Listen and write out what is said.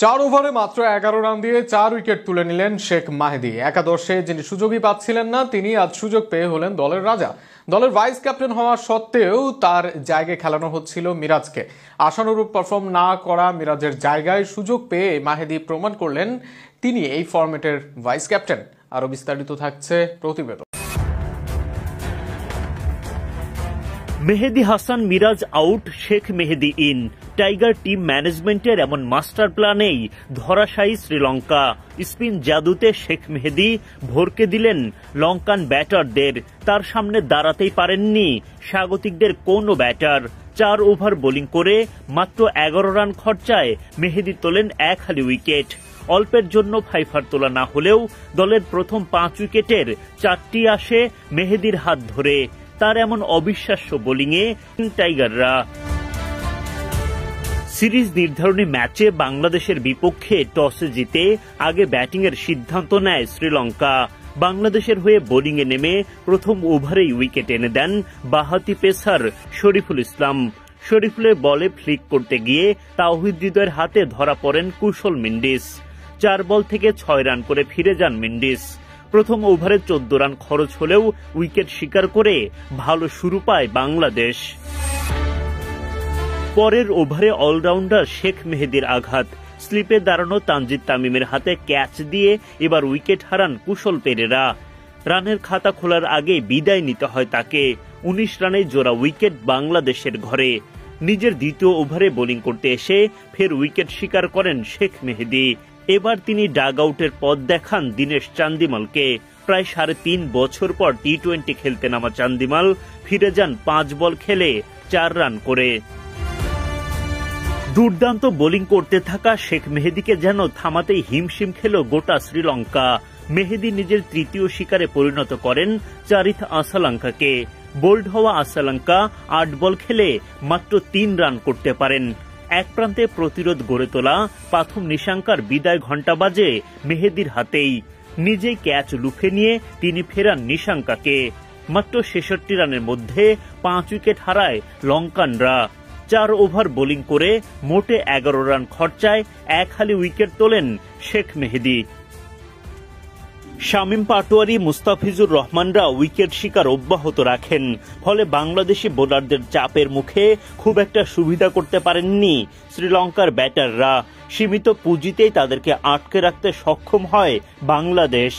4 ওভারে মাত্র 11 রান দিয়ে 4 উইকেট তুলে নিলেন শেখ মাহেদী। একাদশে যিনি সুযোগই পাচ্ছিলেন না, তিনি আজ সুযোগ পেয়ে হলেন দলের রাজা। দলের ভাইস ক্যাপ্টেন হওয়া সত্ত্বেও তার জায়গায় খেলানো হচ্ছিল মিরাজকে। আশানুরূপ পারফর্ম না করা মিরাজের জায়গায় সুযোগ পেয়ে মাহেদী প্রমাণ করলেন তিনি এই ফরম্যাটের ভাইস ক্যাপ্টেন। আরো বিস্তারিত থাকছে প্রতিবেদন। Mehedi Hasan Miraz out, Sheikh Mehedi in. Tiger team ম্যানেজমেন্টের এমন মাস্টার প্ল্যানেই ধরাশায়ী শ্রীলঙ্কা। স্পিন জাদুতে শেখ মেহেদী ভরকে দিলেন লঙ্কান ব্যাটারদের। তার সামনে দাঁড়াতেই পারেননি স্বাগতিকদের কোনো ব্যাটার। 4 ওভার বোলিং করে মাত্র 11 রান খরচায় মেহেদী তোলেন এক হালি উইকেট। অল্পের জন্য ফাইফার তোলা না হলেও দলের প্রথম 5 উইকেটের 4টি আসে মেহেদীর হাত ধরে। তার এমন অবিশ্বাস্য বোলিংয়ে টাইগাররা সিরিজ নির্ধারণী ম্যাচে বাংলাদেশের বিপক্ষে টসে জিতে আগে ব্যাটিংয়ের সিদ্ধান্ত নেয় শ্রীলঙ্কা। বাংলাদেশের হয়ে বোলিংয়ে নেমে প্রথম ওভারেই উইকেট এনে দেন বাঁহাতি পেসার শরীফুল ইসলাম। শরীফুলের বলে ফ্লিক করতে গিয়ে তাওহিদ হৃদয়ের হাতে ধরা পড়েন কুশল মেন্ডিস। 4 বল থেকে 6 রান করে ফিরে যান মেন্ডিস। প্রথম ওভারে 14 রান খরচ হলেও উইকেট শিকার করে ভালো শুরু পায় বাংলাদেশ। পরের ওভারে অলরাউন্ডার শেখ মেহেদীর আঘাত। স্লিপে দাঁড়ানো তানজিদ তামিমের হাতে ক্যাচ দিয়ে এবার উইকেট হারান কুশল পেরেরা। রানের খাতা খোলার আগে বিদায় নিতে হয় তাকে। 19 রানে জোড়া উইকেট বাংলাদেশের ঘরে। নিজের দ্বিতীয় ওভারে বোলিং করতে এসে ফের উইকেট শিকার করেন শেখ মেহেদী। এবার তিনি ডাগ আউটের পথ দেখান দীনেশ চান্দিমালকে। প্রায় 3.5 বছর পর টি-20 খেলতে নামা চান্দিমাল ফিরে যান 5 বল খেলে 4 রান করে। দুর্দান্ত বোলিং করতে থাকা শেখ মেহেদীকে যেন থামাতেই হিমশিম খেল গোটা শ্রীলঙ্কা। মেহেদী নিজের তৃতীয় শিকারে পরিণত করেন চারিথ আসালাঙ্কাকে। বোল্ড হওয়া আসালাঙ্কা 8 বল খেলে মাত্র 3 রান করতে পারেন। এক প্রান্তে প্রতিরোধ গড়ে তোলা প্রথম নিশাঙ্কার বিদায় ঘণ্টা বাজে মেহেদীর হাতেই। নিজেই ক্যাচ লুফে নিয়ে তিনি ফেরান নিশাঙ্কাকে। মাত্র 66 রানের মধ্যে 5 উইকেট হারায় লঙ্কানরা। 4 ওভার বোলিং করে মোটে 11 রান খরচায় এক হালি উইকেট তোলেন শেখ মেহেদী। শামীম পাটোয়ারি, মুস্তাফিজুর রহমানরা উইকেট শিকার অব্যাহত রাখেন। ফলে বাংলাদেশি বোলারদের চাপের মুখে খুব একটা সুবিধা করতে পারেননি শ্রীলঙ্কার ব্যাটাররা। সীমিত পুঁজিতেই তাদেরকে আটকে রাখতে সক্ষম হয় বাংলাদেশ।